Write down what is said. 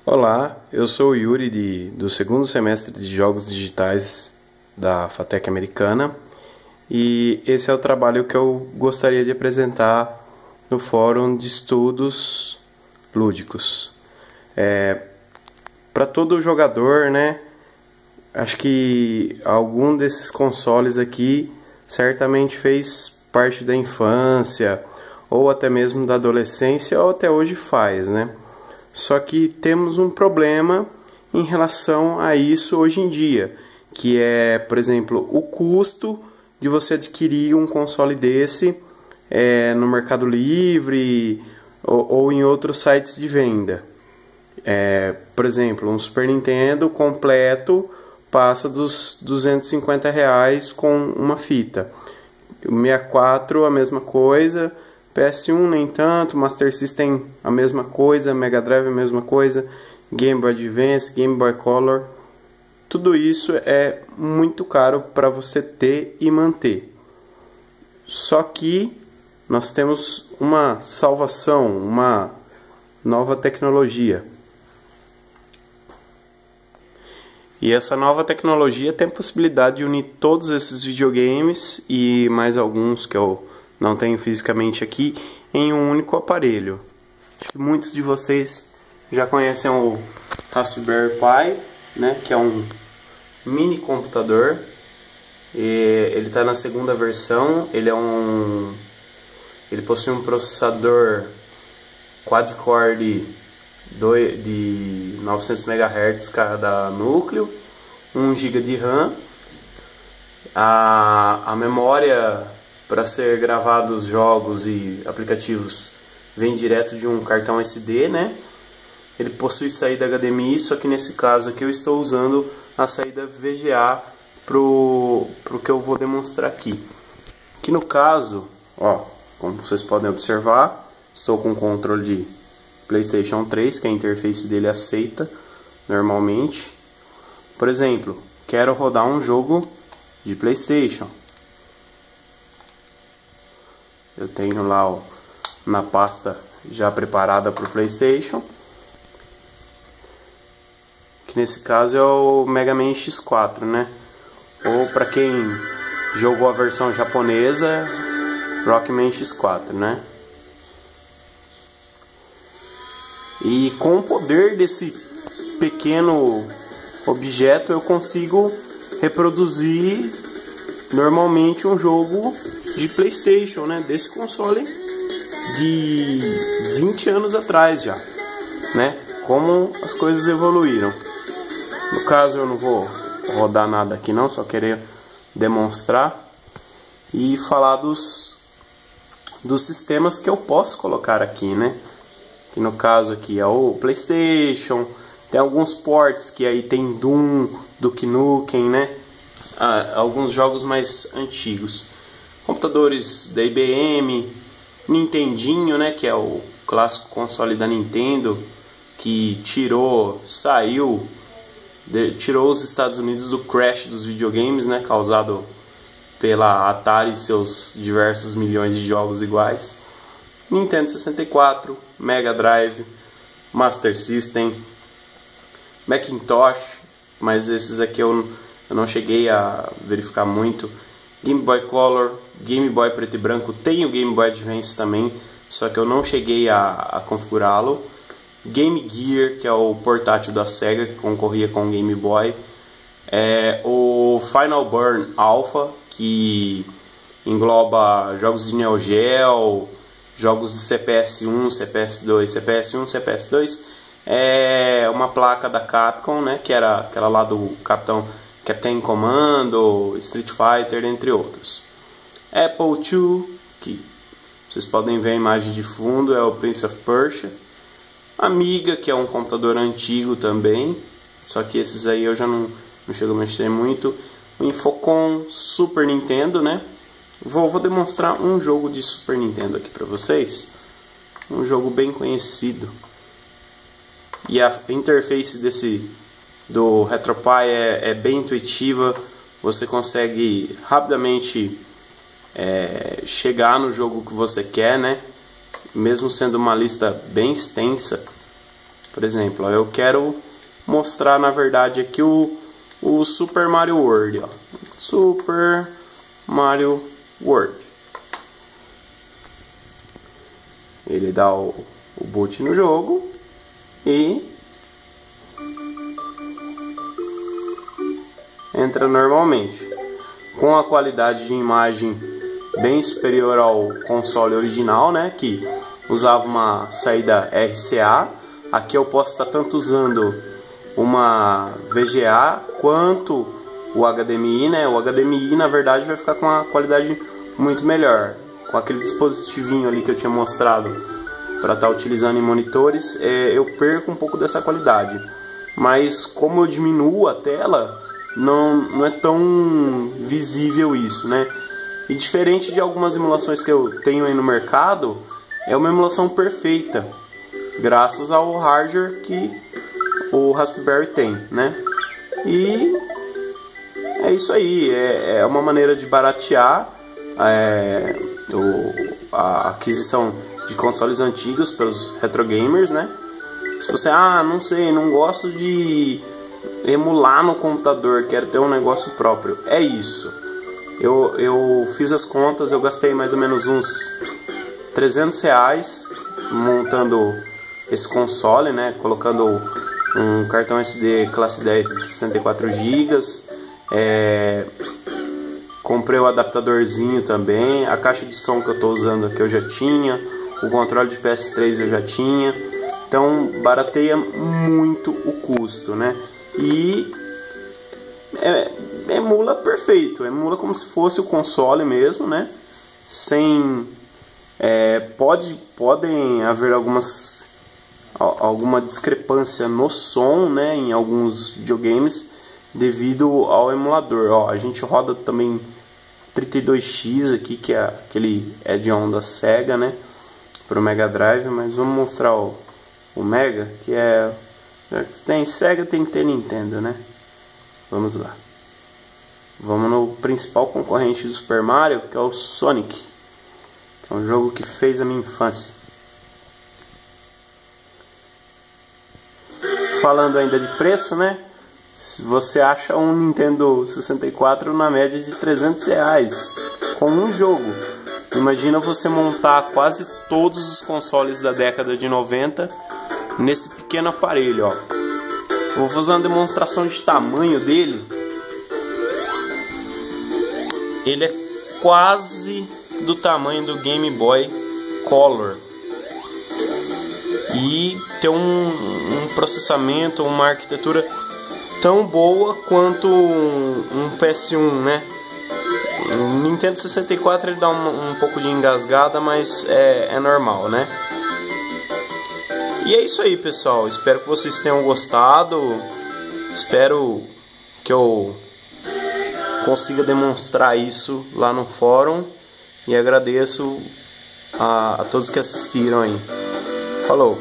Olá, eu sou o Yuri do segundo semestre de Jogos Digitais da FATEC Americana e esse é o trabalho que eu gostaria de apresentar no Fórum de Estudos Lúdicos. Para todo jogador, né? Acho que algum desses consoles aqui certamente fez parte da infância ou até mesmo da adolescência ou até hoje faz, né? Só que temos um problema em relação a isso hoje em dia, que é, por exemplo, o custo de você adquirir um console desse no Mercado Livre ou em outros sites de venda. Por exemplo, um Super Nintendo completo passa dos R$ 250 com uma fita. O 64 a mesma coisa, PS1 nem tanto, Master System a mesma coisa, Mega Drive a mesma coisa, Game Boy Advance, Game Boy Color. Tudo isso é muito caro para você ter e manter. Só que nós temos uma salvação, uma nova tecnologia. E essa nova tecnologia tem a possibilidade de unir todos esses videogames e mais alguns que eu não tenho fisicamente aqui em um único aparelho. Acho que muitos de vocês já conhecem o Raspberry Pi, né, que é um mini computador. Ele está na segunda versão. Ele possui um processador quad-core de 900 MHz cada núcleo, 1 GB de RAM, a memória para ser gravados jogos e aplicativos vem direto de um cartão SD, né? Ele possui saída HDMI, só que nesse caso aqui eu estou usando a saída VGA pro que eu vou demonstrar aqui. Que no caso, ó, como vocês podem observar, estou com o controle de PlayStation 3, que a interface dele aceita normalmente. Por exemplo, quero rodar um jogo de PlayStation. Eu tenho lá na pasta já preparada para o PlayStation, que nesse caso é o Mega Man X4, né? Ou para quem jogou a versão japonesa, Rockman X4, né? E com o poder desse pequeno objeto eu consigo reproduzir normalmente um jogo de PlayStation, né? Desse console de 20 anos atrás já, né? Como as coisas evoluíram. No caso eu não vou rodar nada aqui não, só querer demonstrar e falar dos sistemas que eu posso colocar aqui, né? Que no caso aqui é o PlayStation, tem alguns ports que aí tem Doom, Duke Nukem, né? Alguns jogos mais antigos. Computadores da IBM, Nintendinho, né? Que é o clássico console da Nintendo, que tirou os Estados Unidos do crash dos videogames, né? Causado pela Atari e seus diversos milhões de jogos iguais. Nintendo 64, Mega Drive, Master System, Macintosh, mas esses aqui eu não cheguei a verificar muito. Game Boy Color, Game Boy preto e branco, tem o Game Boy Advance também, só que eu não cheguei a configurá-lo. Game Gear, que é o portátil da Sega que concorria com o Game Boy. O Final Burn Alpha, que engloba jogos de Neo Geo, jogos de CPS-1, CPS-2, CPS-1, CPS-2, é uma placa da Capcom, né, que era aquela lá do Captain Commando, Street Fighter, entre outros. Apple II, que vocês podem ver a imagem de fundo, é o Prince of Persia. Amiga, que é um computador antigo também, só que esses aí eu já não chego a mexer muito. O Infocom, Super Nintendo, né? Vou demonstrar um jogo de Super Nintendo aqui para vocês. Um jogo bem conhecido. E a interface do RetroPie é bem intuitiva. Você consegue rapidamente chegar no jogo que você quer, né? Mesmo sendo uma lista bem extensa. Por exemplo, ó, eu quero mostrar na verdade aqui o Super Mario World, ó. Super Mario World. Ele dá o boot no jogo e entra normalmente. Com a qualidade de imagem bem superior ao console original, né, que usava uma saída RCA. Aqui eu posso estar tanto usando uma VGA quanto o HDMI, né? O HDMI na verdade vai ficar com uma qualidade muito melhor. Com aquele dispositivinho ali que eu tinha mostrado para estar utilizando em monitores, eu perco um pouco dessa qualidade. Mas como eu diminuo a tela, não é tão visível isso, né? E diferente de algumas emulações que eu tenho aí no mercado, é uma emulação perfeita, graças ao hardware que o Raspberry tem, né? E é isso aí, é uma maneira de baratear a aquisição de consoles antigos pelos retro gamers, né? Se você, não sei, não gosto de emular no computador, quero ter um negócio próprio, é isso. Eu fiz as contas, eu gastei mais ou menos uns R$300 montando esse console, né? Colocando um cartão SD classe 10 de 64 GB, comprei o adaptadorzinho também, a caixa de som que eu estou usando aqui eu já tinha, o controle de PS3 eu já tinha, então barateia muito o custo, né? E emula perfeito, emula como se fosse o console mesmo, né? Sem podem haver alguma discrepância no som, né, em alguns videogames devido ao emulador. Ó, a gente roda também 32X aqui, que é aquele add-on da Sega, né, para o Mega Drive, mas vamos mostrar o Mega, que tem Sega, tem que ter Nintendo, né? Vamos lá. Vamos no principal concorrente do Super Mario, que é o Sonic, que é um jogo que fez a minha infância. Falando ainda de preço, né? Se você acha um Nintendo 64 na média de R$300 com um jogo, imagina você montar quase todos os consoles da década de 90 nesse pequeno aparelho, ó. Vou fazer uma demonstração de tamanho dele. Ele é quase do tamanho do Game Boy Color e tem um processamento, uma arquitetura tão boa quanto um PS1, né? O Nintendo 64 ele dá um pouco de engasgada, mas é normal, né? E é isso aí, pessoal. Espero que vocês tenham gostado. Espero que eu consiga demonstrar isso lá no fórum. E agradeço a todos que assistiram aí. Falou!